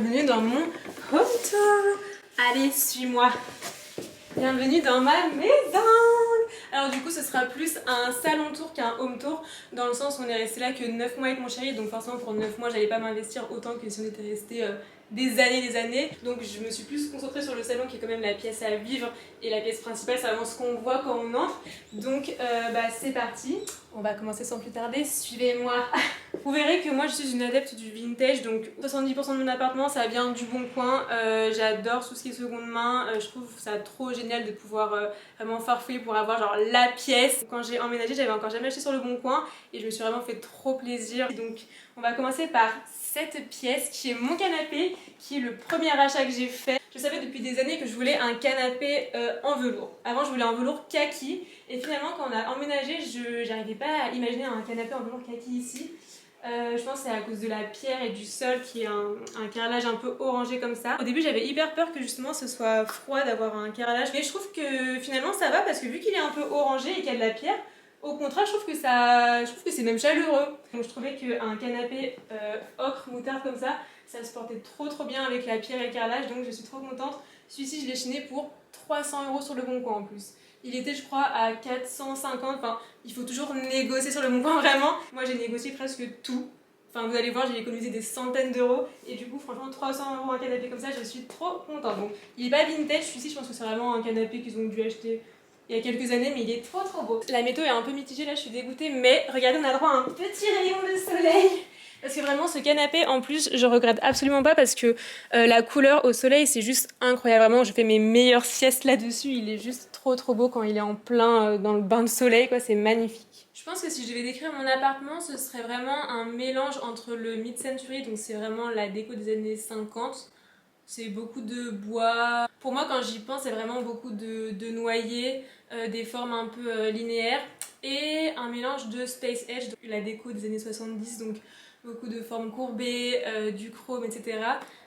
bienvenue dans mon home tour. Allez, suis-moi. Bienvenue dans ma maison. Alors du coup ce sera plus un salon tour qu'un home tour, dans le sens où on est resté là que 9 mois avec mon chéri, donc forcément pour 9 mois j'allais pas m'investir autant que si on était resté des années. Donc je me suis plus concentrée sur le salon qui est quand même la pièce à vivre, et la pièce principale c'est vraiment ce qu'on voit quand on entre. Donc c'est parti, on va commencer sans plus tarder, suivez-moi. Vous verrez que moi je suis une adepte du vintage, donc 70% de mon appartement ça vient du Bon Coin. J'adore tout ce qui est seconde main, je trouve ça trop génial de pouvoir vraiment farfouiller pour avoir genre la pièce. Quand j'ai emménagé j'avais encore jamais acheté sur le Bon Coin et je me suis vraiment fait trop plaisir. Donc on va commencer par cette pièce qui est mon canapé, qui est le premier achat que j'ai fait. Je savais depuis des années que je voulais un canapé en velours. Avant je voulais un velours kaki et finalement quand on a emménagé j'arrivais pas à imaginer un canapé en velours kaki ici. Je pense que c'est à cause de la pierre et du sol qui est un carrelage un peu orangé comme ça. Au début j'avais hyper peur que justement ce soit froid d'avoir un carrelage, mais je trouve que finalement ça va parce que vu qu'il est un peu orangé et qu'il y a de la pierre, au contraire je trouve que c'est même chaleureux. Donc je trouvais qu'un canapé ocre moutarde comme ça se portait trop bien avec la pierre et le carrelage, donc je suis trop contente. Celui-ci je l'ai chiné pour 300 € sur le Bon Coin en plus. Il était je crois à 450, enfin il faut toujours négocier sur le Bon Coin vraiment. Moi j'ai négocié presque tout. Enfin vous allez voir, j'ai économisé des centaines d'euros et du coup franchement 300 € un canapé comme ça, je suis trop contente. Bon, il est pas vintage celui-ci, je pense que c'est vraiment un canapé qu'ils ont dû acheter il y a quelques années, mais il est trop beau. La météo est un peu mitigée là, je suis dégoûtée, mais regardez on a droit à un petit rayon de soleil. Parce que vraiment ce canapé en plus je regrette absolument pas parce que la couleur au soleil c'est juste incroyable. Vraiment je fais mes meilleures siestes là-dessus, il est juste trop beau quand il est en plein dans le bain de soleil quoi, c'est magnifique. Je pense que si je devais décrire mon appartement ce serait vraiment un mélange entre le mid-century, donc c'est vraiment la déco des années 50. C'est beaucoup de bois. Pour moi quand j'y pense c'est vraiment beaucoup de noyer, des formes un peu linéaires et un mélange de Space Age, la déco des années 70, donc beaucoup de formes courbées, du chrome, etc.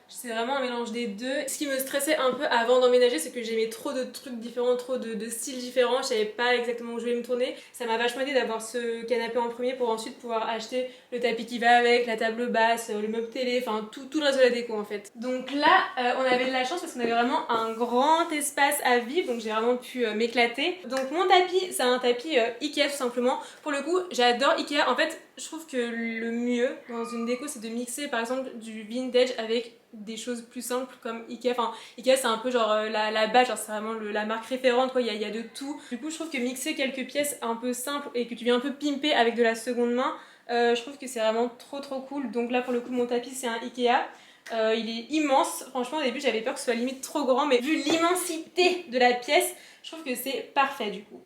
C'est vraiment un mélange des deux. Ce qui me stressait un peu avant d'emménager, c'est que j'aimais trop de trucs différents, trop de styles différents. Je savais pas exactement où je voulais me tourner. Ça m'a vachement aidé d'avoir ce canapé en premier pour ensuite pouvoir acheter le tapis qui va avec, la table basse, le meuble télé, enfin tout le reste de la déco en fait. Donc là, on avait de la chance parce qu'on avait vraiment un grand espace à vivre, donc j'ai vraiment pu m'éclater. Donc mon tapis, c'est un tapis Ikea tout simplement. Pour le coup, j'adore Ikea. En fait, je trouve que le mieux dans une déco, c'est de mixer par exemple du vintage avec des choses plus simples comme Ikea. Enfin, Ikea c'est un peu genre la base, genre c'est vraiment la marque référente quoi, il y a de tout. Du coup je trouve que mixer quelques pièces un peu simples et que tu viens un peu pimper avec de la seconde main, je trouve que c'est vraiment trop cool. Donc là pour le coup mon tapis c'est un Ikea. Il est immense, franchement au début j'avais peur que ce soit limite trop grand, mais vu l'immensité de la pièce, je trouve que c'est parfait du coup.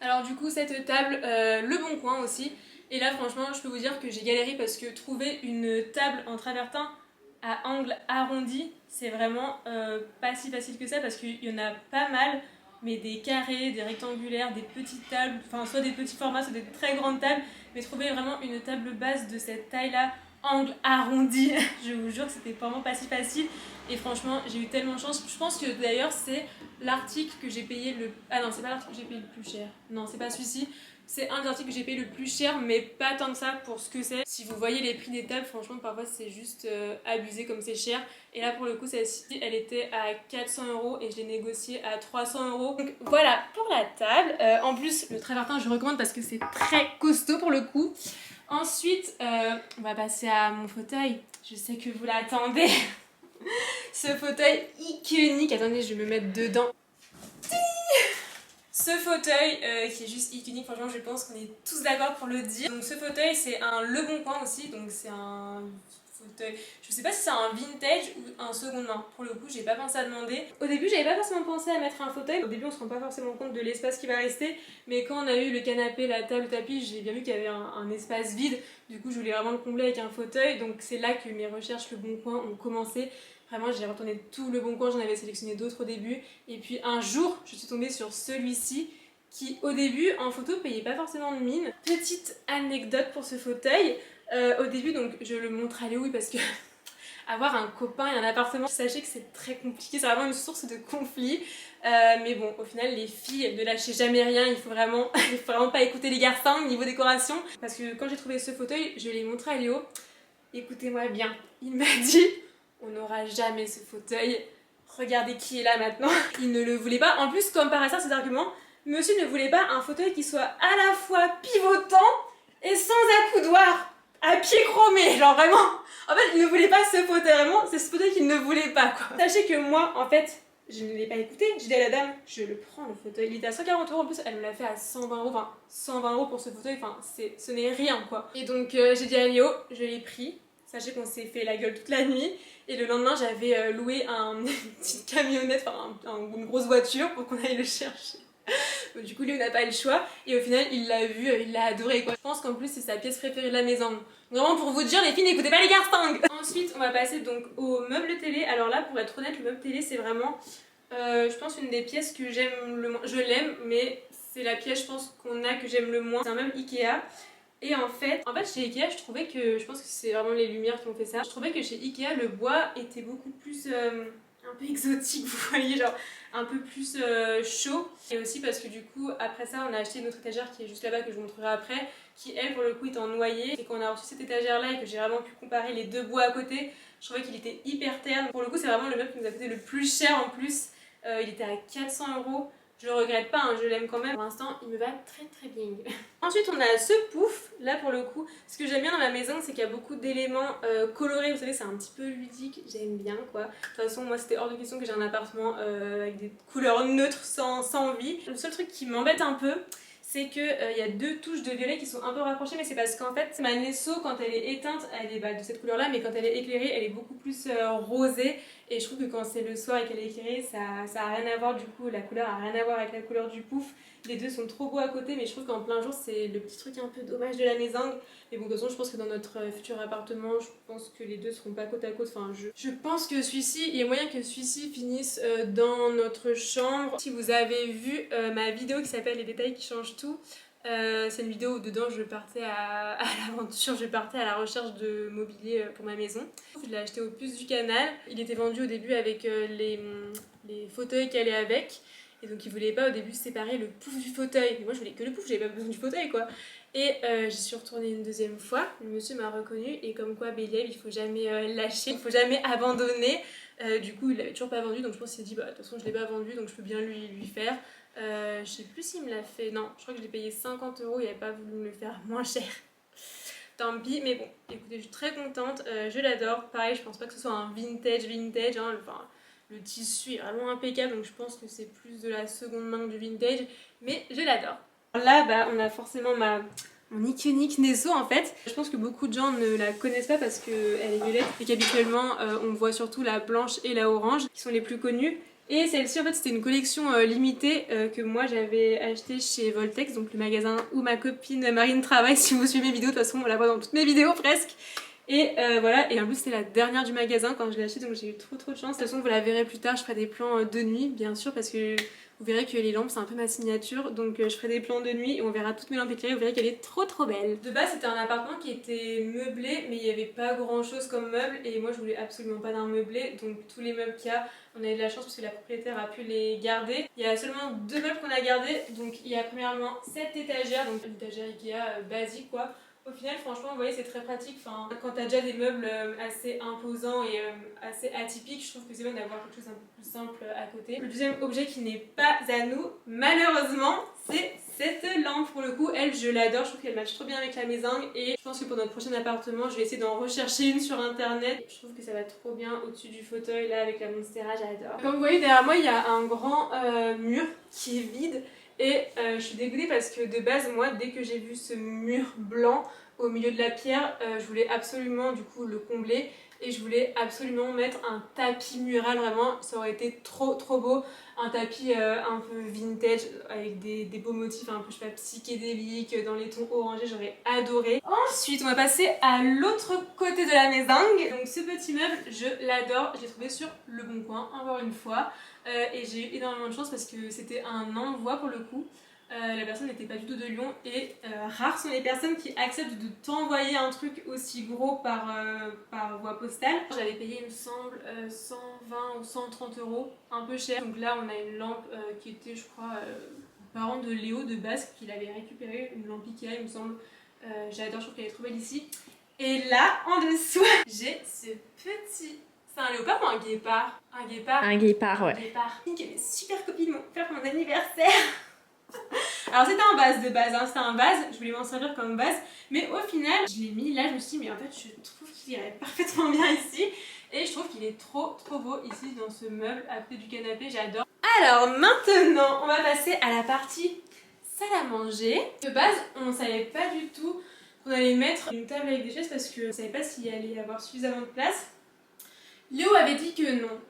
Alors du coup cette table, le Bon Coin aussi. Et là franchement je peux vous dire que j'ai galéré parce que trouver une table en travertin à angle arrondi, c'est vraiment pas si facile que ça parce qu'il y en a pas mal, mais des carrés, des rectangulaires, des petites tables, enfin soit des petits formats, soit des très grandes tables, mais trouver vraiment une table basse de cette taille-là, angle arrondi, je vous jure que c'était vraiment pas si facile. Et franchement j'ai eu tellement de chance. Je pense que d'ailleurs c'est l'article que j'ai payé le... Ah non, c'est pas l'article que j'ai payé le plus cher, non c'est pas celui-ci. C'est un des articles que j'ai payé le plus cher, mais pas tant que ça pour ce que c'est. Si vous voyez les prix des tables, franchement parfois c'est juste abusé comme c'est cher. Et là pour le coup celle-ci elle était à 400 € et je l'ai négociée à 300 €. Donc voilà pour la table. En plus le travertin je recommande parce que c'est très costaud pour le coup. Ensuite on va passer à mon fauteuil. Je sais que vous l'attendez. Ce fauteuil iconique. Attendez, je vais me mettre dedans. Ce fauteuil qui est juste iconique, franchement je pense qu'on est tous d'accord pour le dire. Donc ce fauteuil c'est un Le Bon Coin aussi, donc c'est un fauteuil, je sais pas si c'est un vintage ou un seconde main. Pour le coup j'ai pas pensé à demander. Au début j'avais pas forcément pensé à mettre un fauteuil, au début on se rend pas forcément compte de l'espace qui va rester, mais quand on a eu le canapé, la table, le tapis, j'ai bien vu qu'il y avait un espace vide, du coup je voulais vraiment le combler avec un fauteuil, donc c'est là que mes recherches Le Bon Coin ont commencé. Vraiment j'ai retourné tout Le Bon Coin, j'en avais sélectionné d'autres au début et puis un jour je suis tombée sur celui-ci qui au début en photo payait pas forcément de mine. Petite anecdote pour ce fauteuil, au début donc je le montre à Léo parce que avoir un copain et un appartement, sachez que c'est très compliqué, c'est vraiment une source de conflit. Mais bon, au final, les filles ne lâchez jamais rien, il faut vraiment pas écouter les garçons niveau décoration. Parce que quand j'ai trouvé ce fauteuil, je l'ai montré à Léo. Écoutez-moi bien, il m'a dit on n'aura jamais ce fauteuil. Regardez qui est là maintenant. Il ne le voulait pas. En plus, comme par hasard, cet argument, monsieur ne voulait pas un fauteuil qui soit à la fois pivotant et sans accoudoir, à pied chromé, genre vraiment. En fait, il ne voulait pas ce fauteuil, vraiment, c'est ce fauteuil qu'il ne voulait pas, quoi. Sachez que moi, en fait, je ne l'ai pas écouté. J'ai dit à la dame, je le prends le fauteuil. Il était à 140 €, en plus, elle me l'a fait à 120 €. Enfin, 120 € pour ce fauteuil, enfin, ce n'est rien, quoi. Et donc, j'ai dit à Léo, je l'ai pris. Sachez qu'on s'est fait la gueule toute la nuit. Et le lendemain, j'avais loué une petite camionnette, enfin une grosse voiture pour qu'on aille le chercher. Du coup, Léo n'a pas eu le choix. Et au final, il l'a vu, il l'a adoré, quoi. Je pense qu'en plus, c'est sa pièce préférée de la maison. Vraiment, pour vous dire, les filles, n'écoutez pas les garçons. Ensuite, on va passer donc au meuble télé. Alors là, pour être honnête, le meuble télé, c'est vraiment, je pense, une des pièces que j'aime le moins. Je l'aime, mais c'est la pièce, je pense, qu'on a que j'aime le moins. C'est un meuble Ikea. Et en fait chez Ikea, je pense que c'est vraiment les lumières qui ont fait ça. Je trouvais que chez Ikea, le bois était beaucoup plus un peu exotique, vous voyez, genre un peu plus chaud. Et aussi parce que du coup, après ça, on a acheté une autre étagère qui est juste là-bas, que je vous montrerai après, qui elle, pour le coup, est en noyer. Et quand on a reçu cette étagère-là et que j'ai vraiment pu comparer les deux bois à côté, je trouvais qu'il était hyper terne. Pour le coup, c'est vraiment le meuble qui nous a coûté le plus cher en plus. Il était à 400 €. Je le regrette pas, hein, je l'aime quand même. Pour l'instant, il me va très très bien. Ensuite, on a ce pouf. Là, pour le coup, ce que j'aime bien dans la maison, c'est qu'il y a beaucoup d'éléments colorés. Vous savez, c'est un petit peu ludique. J'aime bien, quoi. De toute façon, moi, c'était hors de question que j'ai un appartement avec des couleurs neutres, sans vie. Le seul truc qui m'embête un peu, c'est qu'il y a deux touches de violet qui sont un peu rapprochées, mais c'est parce qu'en fait, ma Nesso, quand elle est éteinte, elle est de cette couleur-là, mais quand elle est éclairée, elle est beaucoup plus rosée. Et je trouve que quand c'est le soir et qu'elle est éclairée, ça a rien à voir, du coup, la couleur a rien à voir avec la couleur du pouf. Les deux sont trop beaux à côté, mais je trouve qu'en plein jour, c'est le petit truc un peu dommage de la maison. Mais bon, de toute façon, je pense que dans notre futur appartement, je pense que les deux seront pas côte à côte. Enfin, je pense que celui-ci, il y a moyen que celui-ci finisse dans notre chambre. Si vous avez vu ma vidéo qui s'appelle Les détails qui changent tout, c'est une vidéo où dedans je partais à l'aventure, je partais à la recherche de mobilier pour ma maison. Je l'ai acheté au Puce du Canal. Il était vendu au début avec les fauteuils qui allaient avec. Et donc il voulait pas au début séparer le pouf du fauteuil. Mais moi je voulais que le pouf, j'avais pas besoin du fauteuil, quoi. Et j'y suis retournée une deuxième fois. Le monsieur m'a reconnue et comme quoi Béliève, il faut jamais lâcher, il faut jamais abandonner. Du coup il l'avait toujours pas vendu, donc je pense qu'il s'est dit bah de toute façon je l'ai pas vendu donc je peux bien lui faire. Je sais plus s'il me l'a fait, non, je crois que je l'ai payé 50 €, il avait pas voulu me le faire moins cher. Tant pis, mais bon, écoutez, je suis très contente, je l'adore. Pareil, je pense pas que ce soit un vintage, hein, enfin, le tissu est vraiment impeccable, donc je pense que c'est plus de la seconde main du vintage, mais je l'adore. Là, bah, on a forcément mon iconique Nesso en fait. Je pense que beaucoup de gens ne la connaissent pas parce qu'elle est violette et qu'habituellement on voit surtout la blanche et la orange qui sont les plus connues. Et celle-ci en fait c'était une collection limitée que moi j'avais achetée chez Voltex, donc le magasin où ma copine Marine travaille. Si vous suivez mes vidéos, de toute façon on la voit dans toutes mes vidéos presque. Et voilà, et en plus c'était la dernière du magasin quand je l'ai achetée, donc j'ai eu trop de chance. De toute façon vous la verrez plus tard, je ferai des plans de nuit bien sûr parce que vous verrez que les lampes c'est un peu ma signature, donc je ferai des plans de nuit et on verra toutes mes lampes éclairées, vous verrez qu'elle est trop belle. De base c'était un appartement qui était meublé mais il n'y avait pas grand chose comme meuble et moi je voulais absolument pas d'un meublé, donc tous les meubles qu'il y a, on a eu de la chance parce que la propriétaire a pu les garder. Il y a seulement deux meubles qu'on a gardés, donc il y a premièrement cette étagère, donc une étagère Ikea basique quoi. Au final, franchement, vous voyez, c'est très pratique. Enfin, quand t'as déjà des meubles assez imposants et assez atypiques, je trouve que c'est bien d'avoir quelque chose un peu plus simple à côté. Le deuxième objet qui n'est pas à nous, malheureusement, c'est cette lampe. Pour le coup, elle, je l'adore. Je trouve qu'elle matche trop bien avec la maison et je pense que pour notre prochain appartement, je vais essayer d'en rechercher une sur internet. Je trouve que ça va trop bien au-dessus du fauteuil, là, avec la Monstera, j'adore. Comme vous voyez, derrière moi, il y a un grand mur qui est vide. Et je suis dégoûtée parce que de base, moi, dès que j'ai vu ce mur blanc au milieu de la pierre, je voulais absolument du coup le combler et je voulais absolument mettre un tapis mural, vraiment, ça aurait été trop beau. Un tapis un peu vintage avec des beaux motifs un peu, je sais pas, psychédéliques, dans les tons orangés, j'aurais adoré. Ensuite, on va passer à l'autre côté de la maison. Donc ce petit meuble, je l'adore, je l'ai trouvé sur Le Bon Coin, encore une fois. Et j'ai eu énormément de chance parce que c'était un envoi pour le coup. La personne n'était pas du tout de Lyon et rares sont les personnes qui acceptent de t'envoyer un truc aussi gros par voie postale. J'avais payé, il me semble, 120 ou 130 €, un peu cher. Donc là, on a une lampe qui était, je crois, parent de Léo de base, qu'il avait récupéré, une lampe Ikea, il me semble. J'adore, je trouve qu'elle est trop belle ici. Et là, en dessous, j'ai ce petit C'est un léopard ou un guépard? Un guépard. Un guépard, ouais. Un guépard. Que mes super copines m'ont offert pour mon anniversaire. Alors c'était un vase de base, hein. C'était un vase, je voulais m'en servir comme vase, mais au final je l'ai mis là, je me suis dit mais en fait je trouve qu'il irait parfaitement bien ici et je trouve qu'il est trop beau ici dans ce meuble à côté du canapé, j'adore. Alors maintenant on va passer à la partie salle à manger. De base on savait pas du tout qu'on allait mettre une table avec des chaises parce que on savait pas s'il allait y avoir suffisamment de place. Léo avait dit que non.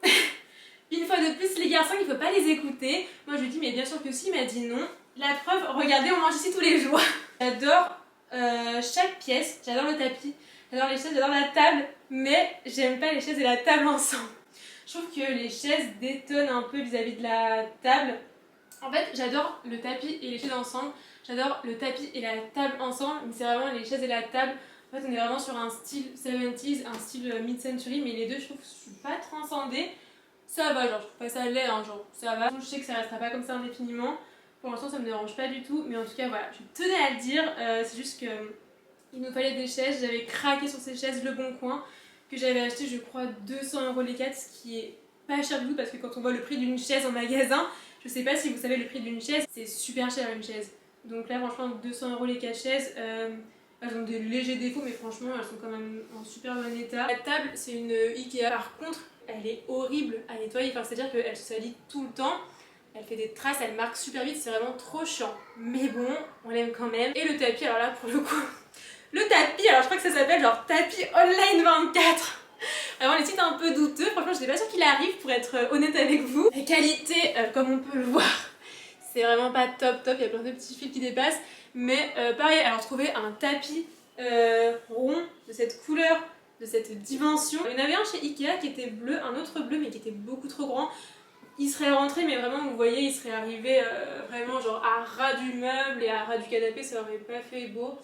Une fois de plus les garçons il faut pas les écouter. Moi je lui dis mais bien sûr que si, il m'a dit non. La preuve, regardez, on mange ici tous les jours. J'adore chaque pièce, j'adore le tapis, j'adore les chaises, j'adore la table, mais j'aime pas les chaises et la table ensemble. Je trouve que les chaises détonnent un peu vis-à-vis de la table. En fait, j'adore le tapis et les chaises ensemble, j'adore le tapis et la table ensemble, mais c'est vraiment les chaises et la table. En fait, on est vraiment sur un style 70s, un style mid-century, mais les deux, je trouve que je suis pas transcendée. Ça va, genre, je trouve pas ça laid, hein, genre, ça va. Je sais que ça restera pas comme ça indéfiniment. Pour l'instant ça me dérange pas du tout, mais en tout cas voilà, je tenais à le dire, c'est juste que il nous fallait des chaises, j'avais craqué sur ces chaises Le Bon Coin, que j'avais acheté je crois 200 € les 4, ce qui est pas cher du tout parce que quand on voit le prix d'une chaise en magasin, je sais pas si vous savez le prix d'une chaise, c'est super cher une chaise. Donc là franchement 200 € les 4 chaises, elles ont des légers défauts mais franchement elles sont quand même en super bon état. La table c'est une Ikea, par contre elle est horrible à nettoyer, enfin, c'est à dire qu'elle se salit tout le temps. Elle fait des traces, elle marque super vite, c'est vraiment trop chiant. Mais bon, on l'aime quand même. Et le tapis, alors là pour le coup, le tapis, alors je crois que ça s'appelle genre tapis online 24. Vraiment les sites un peu douteux, franchement je n'étais pas sûre qu'il arrive pour être honnête avec vous. La qualité, comme on peut le voir, c'est vraiment pas top, il y a plein de petits fils qui dépassent. Mais pareil, alors trouver un tapis rond de cette couleur, de cette dimension. Il y en avait un chez Ikea qui était bleu, un autre bleu mais qui était beaucoup trop grand. Il serait rentré mais vraiment vous voyez il serait arrivé vraiment genre à ras du meuble et à ras du canapé, ça aurait pas fait beau.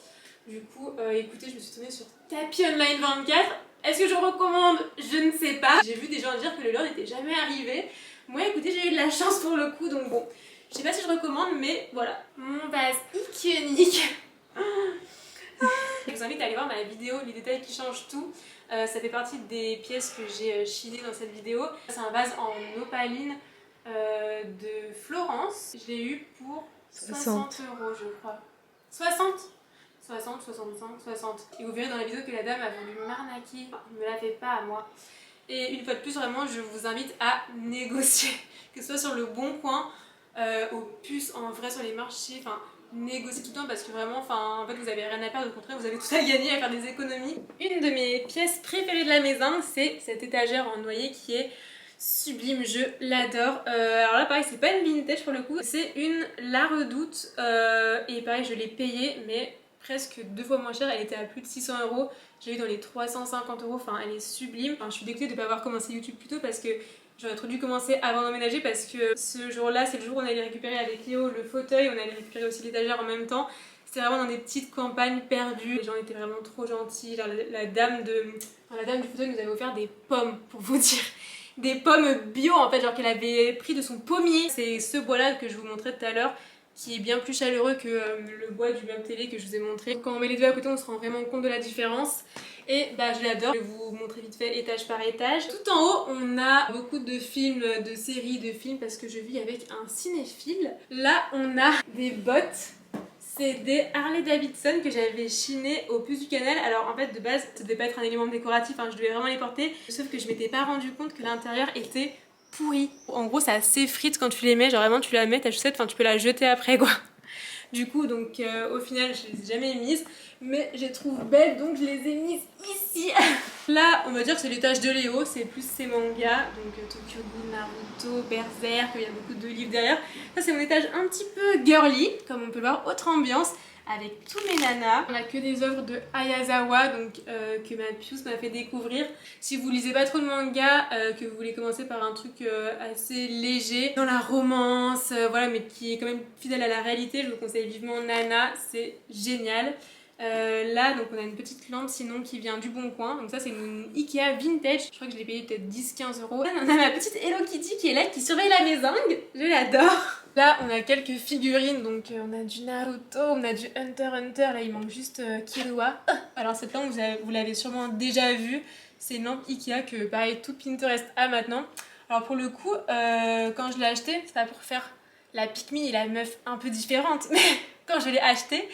Du coup écoutez je me suis tournée sur tapis online 24. Est-ce que je recommande? Je ne sais pas. J'ai vu des gens dire que le leur n'était jamais arrivé. Moi écoutez j'ai eu de la chance pour le coup donc bon. Je sais pas si je recommande mais voilà. Mon vase iconique. Je vous invite à aller voir ma vidéo Les détails qui changent tout. Ça fait partie des pièces que j'ai chinées dans cette vidéo. C'est un vase en opaline de Florence. Je l'ai eu pour 60 € je crois. 60 60, 65, 60. Et vous verrez dans la vidéo que la dame a voulu m'arnaquer. Enfin, ne me la fait pas à moi. Et une fois de plus vraiment je vous invite à négocier. Que ce soit sur Le Bon Coin, aux puces en vrai sur les marchés. Enfin, négocier tout le temps parce que vraiment en fait vous avez rien à perdre, au contraire vous avez tout à gagner, à faire des économies. Une de mes pièces préférées de la maison c'est cette étagère en noyer qui est sublime, je l'adore. Alors là pareil c'est pas une vintage pour le coup, c'est une La Redoute et pareil je l'ai payée mais presque 2 fois moins cher, elle était à plus de 600 €, j'ai eu dans les 350 €, enfin elle est sublime. Enfin, je suis dégoûtée de ne pas avoir commencé YouTube plus tôt parce que j'aurais trop dû commencer avant d'emménager parce que ce jour-là, c'est le jour où on allait récupérer avec Léo le fauteuil, on allait récupérer aussi l'étagère en même temps. C'était vraiment dans des petites campagnes perdues. Les gens étaient vraiment trop gentils. Genre, la dame du fauteuil nous avait offert des pommes, pour vous dire. Des pommes bio en fait, genre qu'elle avait pris de son pommier. C'est ce bois-là que je vous montrais tout à l'heure, qui est bien plus chaleureux que le bois du meuble télé que je vous ai montré. Quand on met les deux à côté, on se rend vraiment compte de la différence. Et bah je l'adore. Je vais vous montrer vite fait étage par étage. Tout en haut, on a beaucoup de films, de séries, de films parce que je vis avec un cinéphile. Là, on a des bottes. C'est des Harley Davidson que j'avais chinées au Puce du Canal. Alors en fait de base ça devait pas être un élément décoratif, hein, je devais vraiment les porter. Sauf que je m'étais pas rendu compte que l'intérieur était pourri. En gros ça s'effrite quand tu les mets, genre vraiment tu la mets ta chaussette, enfin tu peux la jeter après quoi. Du coup donc au final je les ai jamais mises, mais je les trouve belles donc je les ai mises ici. Là on va dire que c'est l'étage de Léo, c'est plus ses mangas, donc Tokyo Ghoul, Naruto, Berserk, il y a beaucoup de livres derrière. Ça c'est mon étage un petit peu girly, comme on peut le voir, autre ambiance, avec tous mes nanas. On a que des œuvres de Ayazawa, donc que ma puce m'a fait découvrir. Si vous lisez pas trop de manga, que vous voulez commencer par un truc assez léger, dans la romance, voilà, mais qui est quand même fidèle à la réalité, je vous conseille vivement Nana, c'est génial. Là donc on a une petite lampe sinon qui vient du Bon Coin, donc ça c'est une Ikea vintage, je crois que je l'ai payé peut-être 10-15 €. Là, on a ma petite Hello Kitty qui est là, qui surveille la mésange, je l'adore. Là on a quelques figurines, donc on a du Naruto, on a du Hunter x Hunter, là il manque juste Killua. Alors cette lampe vous l'avez sûrement déjà vue, C'est une lampe Ikea que pareil tout Pinterest a maintenant. Alors pour le coup, quand je l'ai achetée, c'est pas pour faire la pick me et la meuf un peu différente, mais quand je l'ai achetée,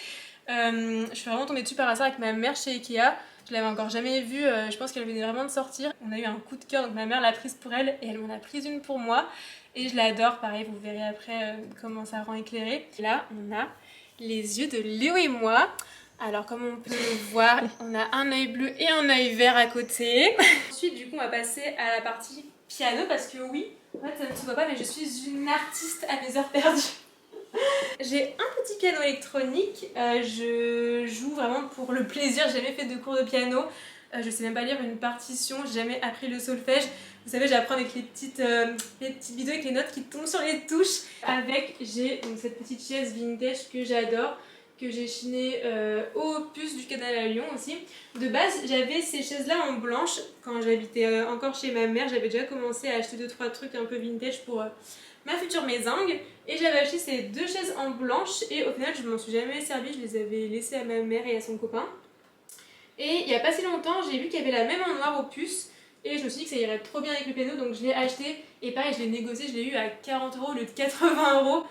je suis vraiment tombée dessus par hasard avec ma mère chez Ikea. Je l'avais encore jamais vue, je pense qu'elle venait vraiment de sortir. On a eu un coup de cœur, donc ma mère l'a prise pour elle et elle m'en a prise une pour moi. Et je l'adore, pareil, vous verrez après comment ça rend éclairé. Et là, on a les yeux de Léo et moi. Alors comme on peut le voir, on a un œil bleu et un œil vert à côté. Ensuite, du coup, on va passer à la partie piano parce que oui, en fait, ça ne se voit pas, mais je suis une artiste à mes heures perdues. J'ai un petit piano électronique, je joue vraiment pour le plaisir, j'ai jamais fait de cours de piano, je sais même pas lire une partition, j'ai jamais appris le solfège. Vous savez, j'apprends avec les petites vidéos avec les notes qui tombent sur les touches. J'ai donc cette petite chaise vintage que j'adore, que j'ai chinée au puce du canal à Lyon aussi. De base, j'avais ces chaises-là en blanche quand j'habitais encore chez ma mère. J'avais déjà commencé à acheter 2-3 trucs un peu vintage pour ma future mézingue. Et j'avais acheté ces 2 chaises en blanche et au final, je m'en suis jamais servi. Je les avais laissées à ma mère et à son copain. Et il n'y a pas si longtemps, j'ai vu qu'il y avait la même en noir au puce. Et je me suis dit que ça irait trop bien avec le piano, donc je l'ai acheté. Et pareil, je l'ai négocié, je l'ai eu à 40 € au lieu de 80 €.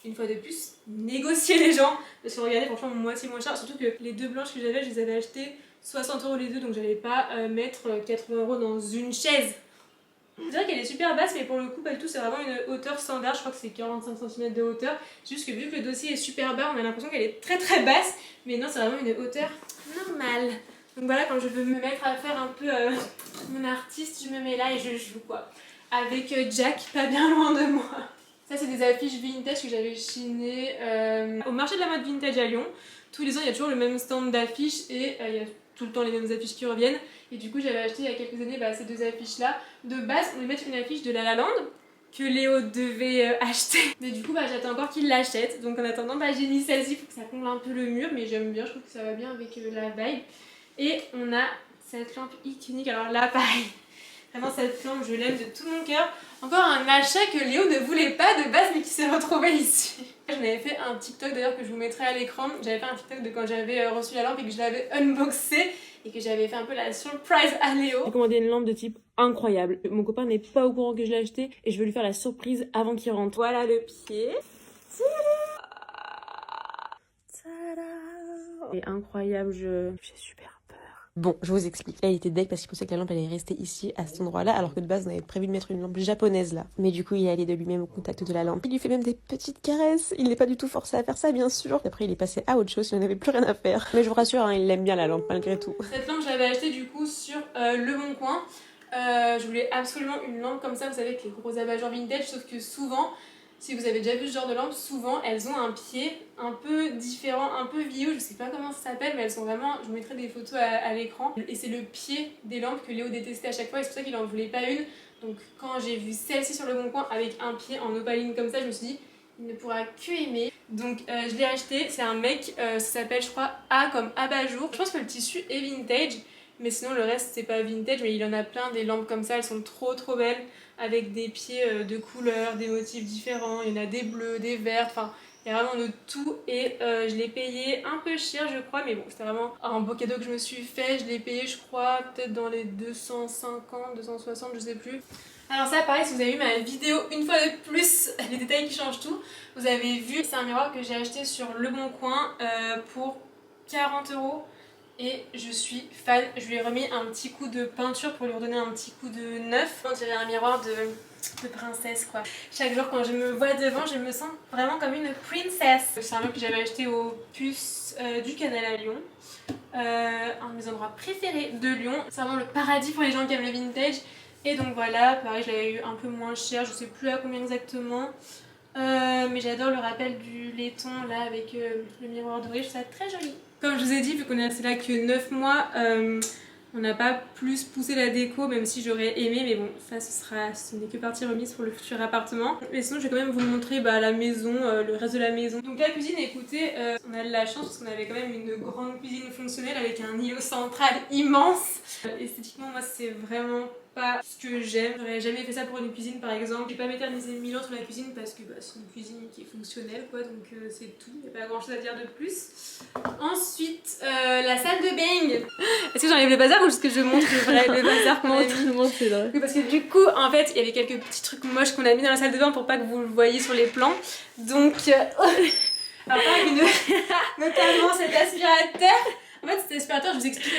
Une fois de plus, négocier les gens. Parce que regardez, franchement, moitié moins cher. Surtout que les 2 blanches que j'avais, je les avais achetées 60 € les deux, donc j'allais pas mettre 80 € dans une chaise. C'est vrai qu'elle est super basse, mais pour le coup, pas du tout, c'est vraiment une hauteur standard. Je crois que c'est 45 cm de hauteur. C'est juste que vu que le dossier est super bas, on a l'impression qu'elle est très très basse. Mais non, c'est vraiment une hauteur normale. Donc voilà, quand je veux me mettre à faire un peu mon artiste, je me mets là et je joue quoi. Avec Jack, pas bien loin de moi. Ça, c'est des affiches vintage que j'avais chinées au marché de la mode vintage à Lyon. Tous les ans, il y a toujours le même stand d'affiches et il y a tout le temps les mêmes affiches qui reviennent. Et du coup, j'avais acheté il y a quelques années ces 2 affiches-là. De base, on devait mettre une affiche de La La Land que Léo devait acheter. Mais du coup, j'attends encore qu'il l'achète. Donc en attendant, j'ai mis celle-ci pour que ça comble un peu le mur. Mais j'aime bien, je trouve que ça va bien avec la vibe. Et on a cette lampe iconique. Alors là, pareil. Vraiment, cette lampe, je l'aime de tout mon cœur. Encore un achat que Léo ne voulait pas de base, mais qui s'est retrouvé ici. J'en avais fait un TikTok d'ailleurs que je vous mettrai à l'écran. J'avais fait un TikTok de quand j'avais reçu la lampe et que je l'avais unboxée. Et que j'avais fait un peu la surprise à Léo. J'ai commandé une lampe de type incroyable. Mon copain n'est pas au courant que je l'ai achetée. Et je veux lui faire la surprise avant qu'il rentre. Voilà le pied. C'est incroyable, j'ai super peur. Bon, je vous explique. Elle était deg parce qu'il pensait que la lampe allait rester ici, à cet endroit-là, alors que de base on avait prévu de mettre une lampe japonaise là. Mais du coup, il est allé de lui-même au contact de la lampe. Il lui fait même des petites caresses. Il n'est pas du tout forcé à faire ça, bien sûr. Après, il est passé à autre chose, il n'en avait plus rien à faire. Mais je vous rassure, il aime bien la lampe malgré tout. Cette lampe, je l'avais achetée du coup sur Le Bon Coin. Je voulais absolument une lampe comme ça, vous savez, avec les gros abat-jours vintage, sauf que souvent, si vous avez déjà vu ce genre de lampe, souvent elles ont un pied un peu différent, un peu vieux, je sais pas comment ça s'appelle, mais elles sont vraiment, je vous mettrai des photos à l'écran. Et c'est le pied des lampes que Léo détestait à chaque fois et c'est pour ça qu'il en voulait pas une. Donc quand j'ai vu celle-ci sur Le Bon Coin avec un pied en opaline comme ça, je me suis dit, il ne pourra que aimer. Donc je l'ai acheté, c'est un mec, ça s'appelle je crois A comme abat-jour. Je pense que le tissu est vintage. Mais sinon le reste c'est pas vintage, mais il y en a plein des lampes comme ça, elles sont trop belles avec des pieds de couleurs, des motifs différents, il y en a des bleus, des verts, enfin il y a vraiment de tout et je l'ai payé un peu cher je crois, mais bon c'était vraiment un beau cadeau que je me suis fait, je l'ai payé je crois peut-être dans les 250, 260 je sais plus. Alors ça pareil, si vous avez vu ma vidéo une fois de plus, les détails qui changent tout, vous avez vu, c'est un miroir que j'ai acheté sur Le Bon Coin pour 40 €. Et je suis fan, je lui ai remis un petit coup de peinture pour lui redonner un petit coup de neuf. On dirait un miroir de princesse quoi. Chaque jour quand je me vois devant, je me sens vraiment comme une princesse. C'est un meuble que j'avais acheté au puce du canal à Lyon. Un de mes endroits préférés de Lyon. C'est vraiment le paradis pour les gens qui aiment le vintage. Et donc voilà, pareil je l'avais eu un peu moins cher, je sais plus à combien exactement. Mais j'adore le rappel du laiton là avec le miroir doré, je trouve ça très joli. Comme je vous ai dit, vu qu'on est resté là que 9 mois, on n'a pas plus poussé la déco, même si j'aurais aimé, mais bon, ça ce n'est que partie remise pour le futur appartement. Mais sinon, je vais quand même vous montrer la maison, le reste de la maison. Donc la cuisine, écoutez, on a de la chance parce qu'on avait quand même une grande cuisine fonctionnelle avec un îlot central immense. Esthétiquement, moi, c'est vraiment pas ce que j'aime. J'aurais jamais fait ça pour une cuisine par exemple. J'ai pas m'éterniser 1000 ans sur la cuisine parce que bah, c'est une cuisine qui est fonctionnelle quoi, donc c'est tout. Il n'y a pas grand chose à dire de plus. Ensuite, la salle de bain. Est-ce que j'enlève le bazar ou est-ce que je montre le bazar qu'on a mis? Oui, parce que du coup, en fait, il y avait quelques petits trucs moches qu'on a mis dans la salle de bain pour pas que vous le voyez sur les plans. Donc, alors, notamment cet aspirateur. En fait, cet aspirateur, je vous explique,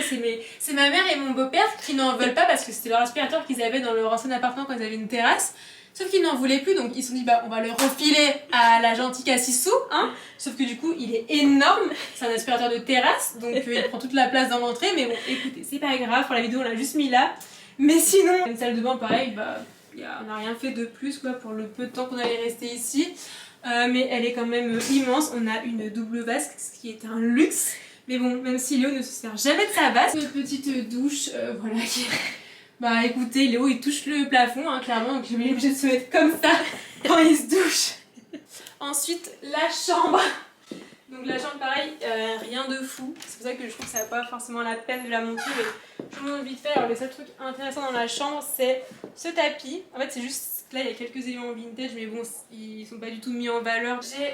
c'est ma mère et mon beau-père qui n'en veulent pas parce que c'était leur aspirateur qu'ils avaient dans leur ancien appartement quand ils avaient une terrasse. Sauf qu'ils n'en voulaient plus, donc ils se sont dit bah on va le refiler à la gentille qui a 6 sous, hein. Sauf que du coup il est énorme, c'est un aspirateur de terrasse, donc il prend toute la place dans l'entrée, mais bon écoutez, c'est pas grave, pour la vidéo on l'a juste mis là. Mais sinon, une salle de bain pareil, bah on n'a rien fait de plus quoi pour le peu de temps qu'on allait rester ici. Mais elle est quand même immense, on a une double vasque, ce qui est un luxe. Mais bon, même si Léo ne se sert jamais de sa vasque. Une petite douche, voilà, qui... Bah écoutez, Léo il touche le plafond, hein, clairement, donc il est obligé de se mettre comme ça quand il se douche. Ensuite, la chambre. Donc la chambre, pareil, rien de fou. C'est pour ça que je trouve que ça n'a pas forcément la peine de la montrer, mais je vous montre vite fait. Alors le seul truc intéressant dans la chambre, c'est ce tapis. En fait, c'est juste là, il y a quelques éléments vintage, mais bon, ils sont pas du tout mis en valeur. J'ai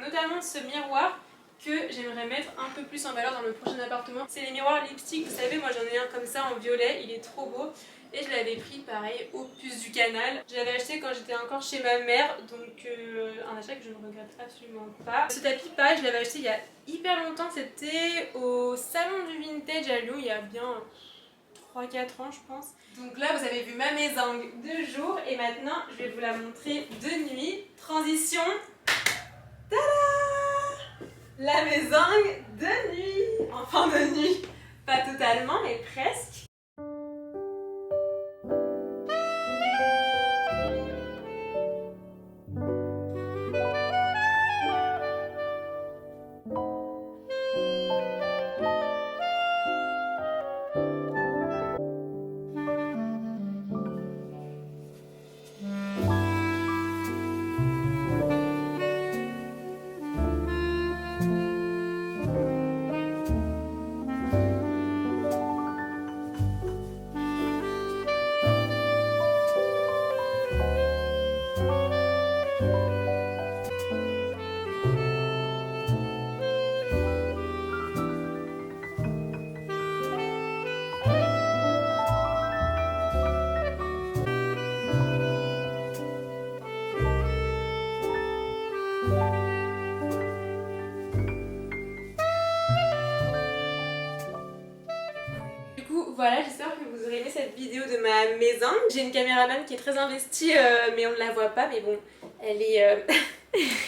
notamment ce miroir que j'aimerais mettre un peu plus en valeur dans le prochain appartement. C'est les miroirs lipstick, vous savez, moi j'en ai un comme ça en violet, il est trop beau. Et je l'avais pris pareil au Puce du Canal. Je l'avais acheté quand j'étais encore chez ma mère, donc un achat que je ne regrette absolument pas. Ce tapis pareil, je l'avais acheté il y a hyper longtemps, c'était au salon du vintage à Lyon il y a bien 3-4 ans je pense. Donc là vous avez vu ma mésange de jour et maintenant je vais vous la montrer de nuit. Transition. Tada! La mésange de nuit. Enfin de nuit, pas totalement mais presque. Voilà, j'espère que vous aurez aimé cette vidéo de ma maison. J'ai une caméraman qui est très investie, mais on ne la voit pas, mais bon, elle est,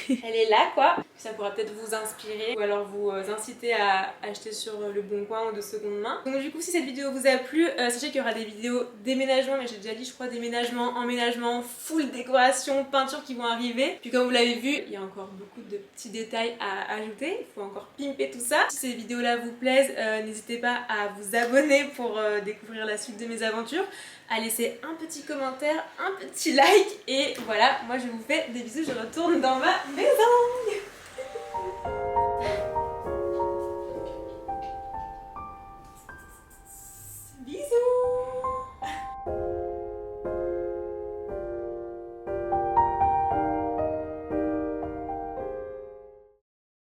elle est là quoi. Ça pourra peut-être vous inspirer ou alors vous inciter à acheter sur le bon coin ou de seconde main. Donc du coup, si cette vidéo vous a plu, sachez qu'il y aura des vidéos déménagement, mais j'ai déjà dit je crois déménagement, emménagement, full décoration, peinture qui vont arriver. Puis comme vous l'avez vu, il y a encore beaucoup de petits détails à ajouter, il faut encore pimper tout ça. Si ces vidéos là vous plaisent, n'hésitez pas à vous abonner pour découvrir la suite de mes aventures, à laisser un petit commentaire, un petit like et voilà, moi je vous fais des bisous, je retourne dans ma maison.